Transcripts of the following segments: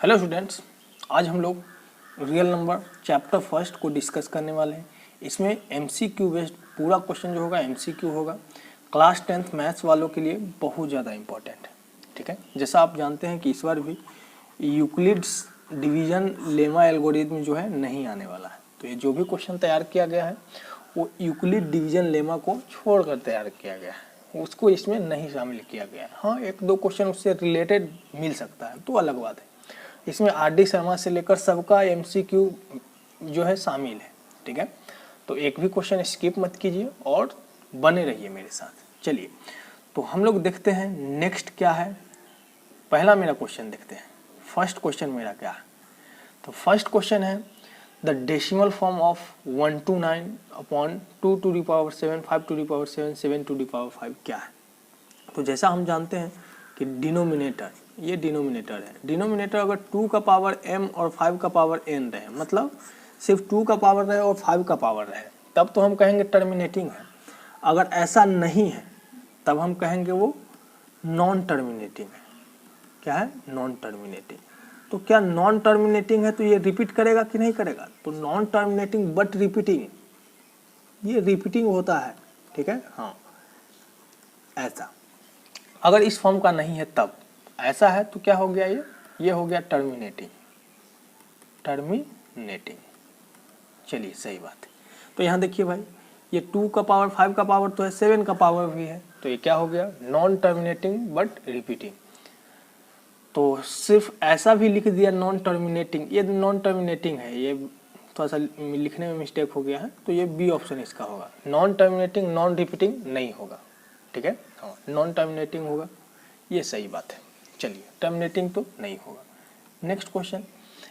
Hello students, आज हम लोग रियल नंबर चैप्टर फर्स्ट को डिस्कस करने वाले हैं। इसमें एमसीक्यू बेस्ड पूरा क्वेश्चन जो होगा एमसीक्यू होगा। क्लास 10th मैथ्स वालों के लिए बहुत ज़्यादा इंपॉर्टेंट है। ठीक है, जैसा आप जानते हैं कि इस बार भी यूक्लिड्स डिवीजन लेमा एल्गोरिथम जो है नहीं आने वाला है। तो ये जो भी क्वेश्चन तैयार किया गया है वो यूक्लिड डिवीजन लेमा को छोड़कर तैयार किया गया है, उसको इसमें नहीं शामिल किया गया है। हाँ, एक दो क्वेश्चन उससे रिलेटेड मिल सकता है तो अलग बात है। इसमें आर.डी. शर्मा से लेकर सबका एमसीक्यू जो है शामिल है। ठीक है, तो एक भी क्वेश्चन स्किप मत कीजिए और बने रहिए मेरे साथ। चलिए, तो हम लोग देखते हैं नेक्स्ट क्या है। पहला मेरा क्वेश्चन देखते हैं। फर्स्ट क्वेश्चन मेरा क्या है, तो फर्स्ट क्वेश्चन है the decimal form of 129 upon 2 to the power 7, 5 to the power 7, 7 to the power 5 क्या है। तो जैसा हम जानते हैं कि डिनोमिनेटर, ये डिनोमिनेटर है। डिनोमिनेटर अगर 2 का पावर m और 5 का पावर n रहे, मतलब सिर्फ 2 का पावर रहे और 5 का पावर रहे, तब तो हम कहेंगे टर्मिनेटिंग है। अगर ऐसा नहीं है तब हम कहेंगे वो नॉन टर्मिनेटिंग है। क्या है? Non terminating. तो क्या नॉन टर्मिनेटिंग है तो ये रिपीट करेगा कि नहीं करेगा? तो नॉन टर्मिनेटिंग बट रिपीटिंग, ये रिपीटिंग होता है। ठीक है, हाँ ऐसा। अगर इस फॉर्म का नहीं है तब, ऐसा है तो क्या हो गया, ये हो गया टर्मिनेटिंग। टर्मिनेटिंग, चलिए सही बात है। तो यहाँ देखिए भाई, ये 2 का पावर 5 का पावर तो है, 7 का पावर भी है, तो ये क्या हो गया? Non terminating but repeating. तो सिर्फ ऐसा भी लिख दिया नॉन टर्मिनेटिंग, ये नॉन टर्मिनेटिंग है, ये थोड़ा सा लिखने में मिस्टेक हो गया है, तो ये बी ऑप्शन इसका होगा। नॉन टर्मिनेटिंग नॉन रिपीटिंग नहीं होगा। ठीक है, हाँ नॉन टर्मिनेटिंग होगा, ये सही बात है। चलिए, टर्मिनेटिंग तो नहीं होगा। Next question,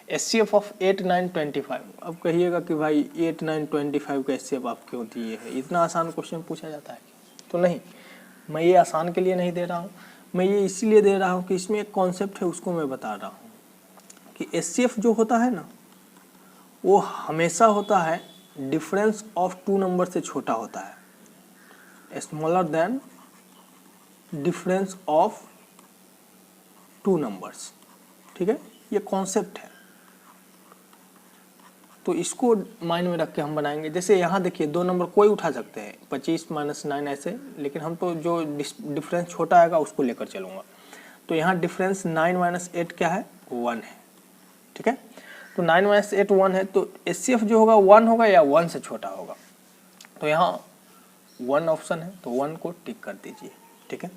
HCF of 8, 9, 25। अब कहिएगा कि भाई 8, 9, 25 का एचसीएफ आप क्यों दिए है? इतना आसान क्वेश्चन पूछा जाता है? तो नहीं, मैं ये आसान के लिए नहीं दे रहा हूँ, मैं ये इसीलिए दे रहा हूँ कि इसमें एक कॉन्सेप्ट है, उसको मैं बता रहा हूँ कि एचसीएफ जो होता है ना, वो हमेशा होता है डिफरेंस ऑफ 2 नंबर से छोटा होता है, smaller than difference of 2 numbers. ठीक है, ये कॉन्सेप्ट है, तो इसको माइंड में रख के हम बनाएंगे। जैसे यहाँ देखिए 2 नंबर कोई उठा सकते हैं, 25 - 9 ऐसे, लेकिन हम तो जो डिफरेंस छोटा आएगा उसको लेकर चलूँगा। तो यहाँ डिफरेंस 9 - 8 क्या है? 1 है। ठीक है, तो 9 - 8 1 है, तो एचसीएफ जो होगा 1 होगा या 1 से छोटा होगा। तो यहाँ 1 ऑप्शन है, तो 1 को टिक कर दीजिए। ठीक है,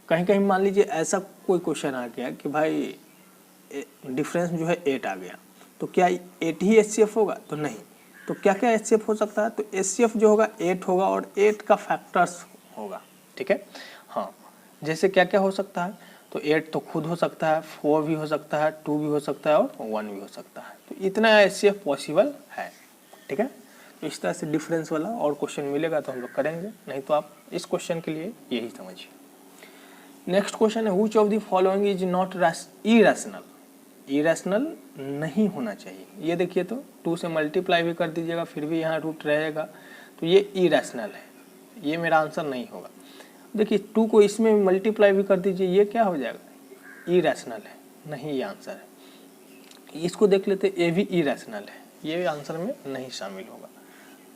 कहीं कहीं मान लीजिए ऐसा कोई क्वेश्चन आ गया कि भाई डिफरेंस जो है 8 आ गया, तो क्या 8 ही एचसीएफ होगा? तो नहीं। तो क्या क्या एचसीएफ हो सकता है? तो एचसीएफ जो होगा 8 होगा और 8 का फैक्टर्स होगा। ठीक है, हाँ जैसे क्या क्या हो सकता है? तो 8 तो खुद हो सकता है, 4 भी हो सकता है, 2 भी हो सकता है और 1 भी हो सकता है। तो इतना एचसीएफ पॉसिबल है। ठीक है, तो इस तरह से डिफरेंस वाला और क्वेश्चन मिलेगा तो हम लोग करेंगे, नहीं तो आप इस क्वेश्चन के लिए यही समझिए। नेक्स्ट क्वेश्चन है which of the following is not irrational. Irrational नहीं होना चाहिए। ये देखिए, तो 2 से मल्टीप्लाई भी कर दीजिएगा फिर भी यहाँ रूट रहेगा, तो ये इरेशनल है, ये मेरा आंसर नहीं होगा। देखिए 2 को इसमें मल्टीप्लाई भी कर दीजिए, ये क्या हो जाएगा? इरेशनल है, नहीं ये आंसर है। इसको देख लेते, ये भी इरेशनल है, ये आंसर में नहीं शामिल होगा।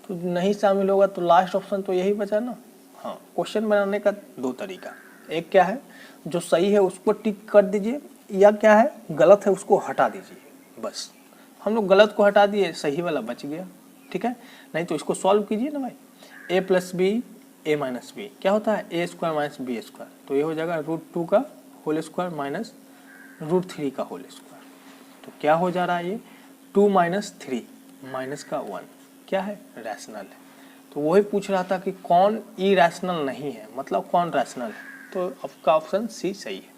तो नहीं शामिल होगा तो लास्ट ऑप्शन तो यही बचा ना। हाँ, क्वेश्चन बनाने का 2 तरीका, एक क्या है, जो सही है उसको टिक कर दीजिए, या क्या है गलत है उसको हटा दीजिए। बस हम लोग गलत को हटा दिए, सही वाला बच गया। ठीक है, नहीं तो इसको सॉल्व कीजिए ना भाई। a + b a - b क्या होता है? a² - b², तो ये हो जाएगा √2 का होल स्क्वायर माइनस √3 का होल स्क्वायर। तो क्या हो जा रहा है? ये 2 - 3 माइनस का 1 क्या है? रैशनल है। तो वही पूछ रहा था कि कौन इरेशनल नहीं है, मतलब कौन रैशनल है, तो आपका ऑप्शन सी सही है।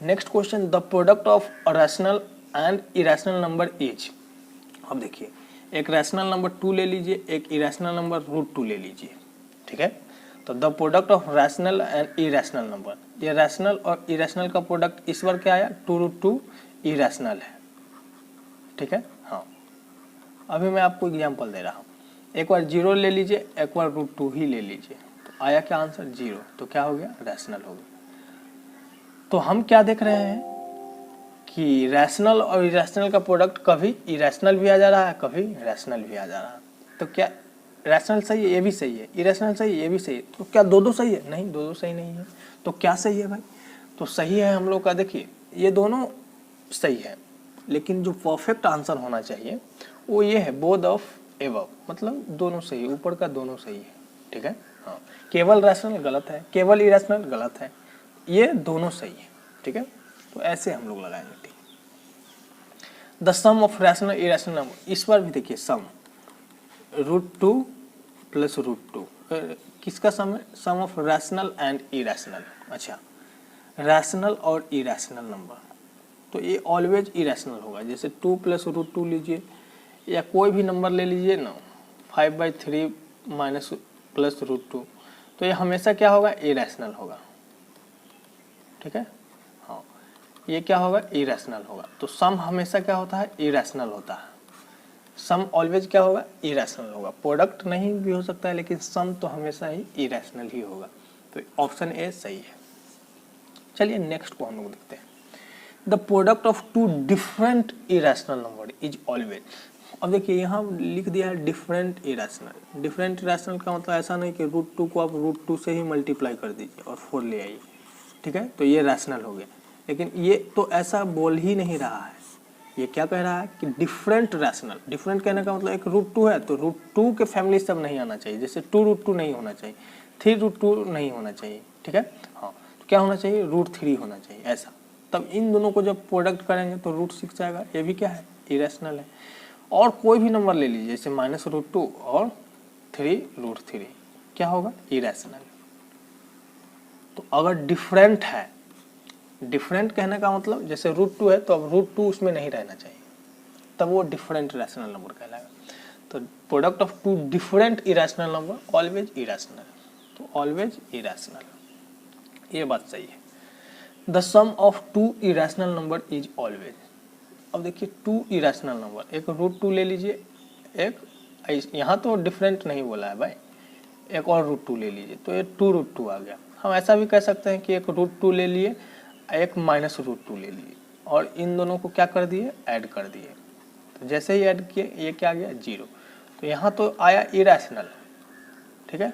Next question, the product of a rational and irrational number is. अब देखिए, एक रैशनल नंबर 2 ले लीजिए, एक इरेशनल नंबर √2 ले लीजिए। ठीक है, तो the product of rational and irrational number, ये रैशनल और इरेशनल का प्रोडक्ट इस बार क्या आया? 2√2 इरेशनल है। ठीक है, हाँ अभी मैं आपको एग्जांपल दे रहा हूँ। एक बार 0 ले लीजिए, एक बार √2 ही ले लीजिए, तो आया क्या आंसर? 0। तो क्या हो गया? रैशनल हो गया। तो हम क्या देख रहे हैं कि रैशनल और इरेशनल का प्रोडक्ट कभी इरेशनल भी आ जा रहा है, कभी रैशनल भी आ जा रहा है। तो क्या रैशनल सही है, ये भी सही है, इरेशनल सही है, ये भी सही है, तो क्या दो सही है? नहीं, दो सही नहीं है। तो क्या सही है भाई? तो सही है हम लोग का, देखिए ये दोनों सही है, लेकिन जो परफेक्ट आंसर होना चाहिए वो ये है बोथ ऑफ एबव, मतलब दोनों सही, ऊपर का दोनों सही है। ठीक है, हाँ। केवल रैशनल गलत है, केवल इरेशनल गलत है, ये दोनों सही है। ठीक है, तो ऐसे हम लोग लगाएंगे। ठीक, the sum of rational irrational number, इस बार भी देखिए सम √2 प्लस √2 किसका सम है? सम ऑफ रैशनल एंड इरेशनल। अच्छा, रैशनल और इरेशनल नंबर, तो ये ऑलवेज इरेशनल होगा। जैसे 2 प्लस √2 लीजिए, या कोई भी नंबर ले लीजिए ना, 5/3 माइनस प्लस √2, तो ये हमेशा क्या होगा? इरेशनल होगा। ठीक है, हाँ, ये क्या होगा? इरेशनल होगा। तो सम हमेशा क्या होता है? इरेशनल होता है। सम ऑलवेज क्या होगा? इरेशनल होगा। प्रोडक्ट नहीं भी हो सकता है, लेकिन सम तो हमेशा ही इरेशनल ही होगा। तो ऑप्शन ए सही है। चलिए नेक्स्ट को हम लोग देखते हैं। The product of two different irrational number is always. अब देखिए यहाँ लिख दिया है डिफरेंट इरेशनल। डिफरेंट इरेशनल का मतलब ऐसा नहीं कि √2 को आप √2 से ही मल्टीप्लाई कर दीजिए और 4 ले आइए। ठीक है, तो ये रैशनल हो गया, लेकिन ये तो ऐसा बोल ही नहीं रहा है। ये क्या कह रहा है कि डिफरेंट रैशनल। डिफरेंट कहने का मतलब एक √2 है तो √2 के फैमिली सब नहीं आना चाहिए। जैसे 2√2 नहीं होना चाहिए, 3√2 नहीं होना चाहिए। ठीक है, हाँ, तो क्या होना चाहिए? √3 होना चाहिए, ऐसा। तब इन दोनों को जब प्रोडक्ट करेंगे तो √6 आएगा। ये भी क्या है? इरेशनल है। और कोई भी नंबर ले लीजिए, जैसे -√2 और 3√3, क्या होगा? इरेशनल। तो अगर डिफरेंट है, डिफरेंट कहने का मतलब जैसे √2 है तो अब √2 उसमें नहीं रहना चाहिए, तब वो डिफरेंट रैशनल नंबर कहलाएगा। तो product of two different irrational number always irrational, तो ऑलवेज इरेशनल, ये बात सही है। The sum of two irrational number is always. अब देखिए 2 इरेशनल नंबर, एक √2 ले लीजिए, एक यहाँ तो डिफरेंट नहीं बोला है भाई, एक और √2 ले लीजिए, तो ये 2√2 आ गया। हम ऐसा भी कह सकते हैं कि एक √2 ले लिए, एक -√2 ले लिए, और इन दोनों को क्या कर दिए? ऐड कर दिए। तो जैसे ही ऐड किए ये क्या आ गया? 0। तो यहाँ तो आया इरेशनल, ठीक है,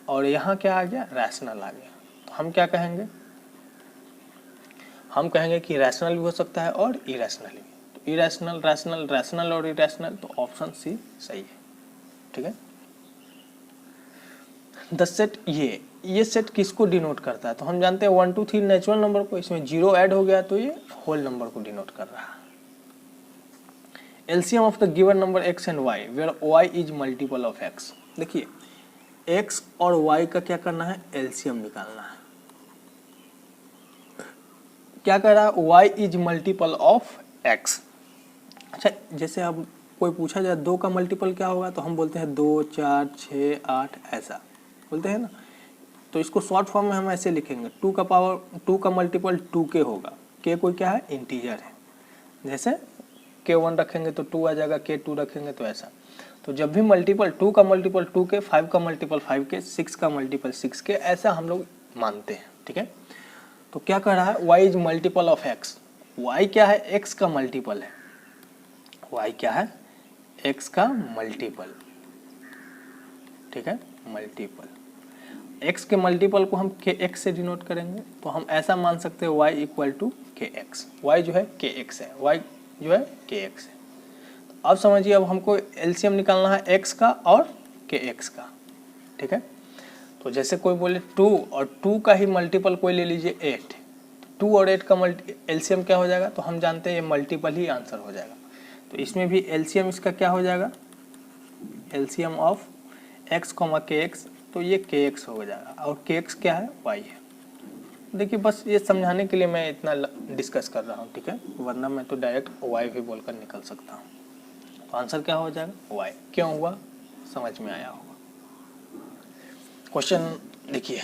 और यहाँ क्या आ गया? रैशनल आ गया। तो हम क्या कहेंगे? हम कहेंगे कि रैशनल भी हो सकता है और इरेशनल भी। तो इरेशनल, रैशनल, रैशनल और इरेशनल, तो ऑप्शन सी सही है। ठीक है, द सेट, ये सेट किसको डिनोट करता है? तो हम जानते हैं 1 2 3 नेचुरल नंबर को, इसमें 0 ऐड हो गया तो ये होल नंबर को डिनोट कर रहा है। LCM of the given number x and y where y is multiple of x। देखिए x और y का क्या करना है? एलसीएम निकालना है। क्या कह रहा है? y is multiple of x। अच्छा, जैसे अब कोई पूछा जाए 2 का मल्टीपल क्या होगा, तो हम बोलते हैं 2 4 6 8, ऐसा बोलते हैं ना। तो इसको शॉर्ट फॉर्म में हम ऐसे लिखेंगे, 2 का मल्टीपल 2k होगा। k कोई क्या है? इंटीजर है। जैसे k1 रखेंगे तो 2 आ जाएगा, k2 रखेंगे तो ऐसा। तो जब भी मल्टीपल 2 का मल्टीपल 2k, 5 का मल्टीपल 5k, 6 का मल्टीपल 6k, ऐसा हम लोग मानते हैं। ठीक है, तो क्या कह रहा है? y is multiple of x। y क्या है? x का मल्टीपल है। y क्या है? x का मल्टीपल। ठीक है, मल्टीपल। x के मल्टीपल को हम kx से डिनोट करेंगे, तो हम ऐसा मान सकते हैं y equal to kx। y जो है kx है, y जो है kx है। तो अब समझिए, अब हमको एलसीएम निकालना है x का और kx का। ठीक है, तो जैसे कोई बोले 2 और 2 का ही मल्टीपल कोई ले लीजिए 8, तो 2 और 8 का एलसीएम क्या हो जाएगा? तो हम जानते हैं ये मल्टीपल ही आंसर हो जाएगा। तो इसमें भी एलसीएम इसका क्या हो जाएगा? एलसीएम ऑफ x, kx, तो ये kx हो जाएगा, और kx क्या है? y है। देखिए बस ये समझाने के लिए मैं इतना डिस्कस कर रहा हूँ। ठीक है, वरना मैं तो डायरेक्ट y भी बोलकर निकल सकता हूँ। तो आंसर क्या हो जाएगा? y। क्यों हुआ? समझ में आया होगा। क्वेश्चन देखिए